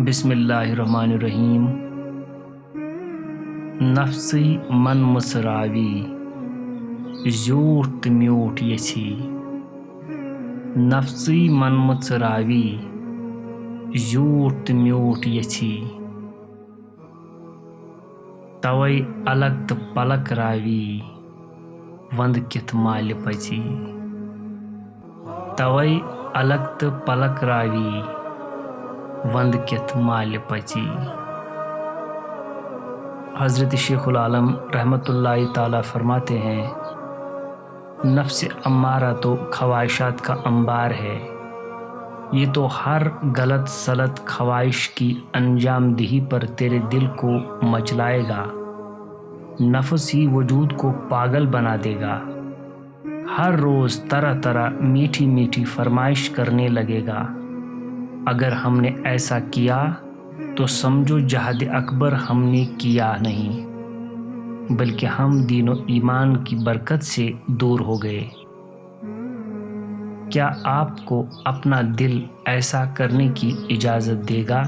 بسم اللہ الرحمن الرحیم۔ نفسی من مصراوی زیوٹھ تہٕ میوٗٹھ یژھی، نفسی من مصراوی زیوٹھ تہٕ میوٗٹھ یژھی، توے الگ تہٕ پلک راوی ونٛدٕ کِتھ مالہِ پژی، توے الگ تہٕ پلک راوی ونٛدٕ کِتھ مالہِ پژی۔ حضرت شیخ العالم رحمۃ اللہ تعالیٰ فرماتے ہیں، نفس امارہ تو خواہشات کا انبار ہے، یہ تو ہر غلط سلط خواہش کی انجام دہی پر تیرے دل کو مچلائے گا، نفس ہی وجود کو پاگل بنا دے گا، ہر روز طرح طرح میٹھی میٹھی فرمائش کرنے لگے گا۔ اگر ہم نے ایسا کیا تو سمجھو جہاد اکبر ہم نے کیا نہیں، بلکہ ہم دین و ایمان کی برکت سے دور ہو گئے۔ کیا آپ کو اپنا دل ایسا کرنے کی اجازت دے گا؟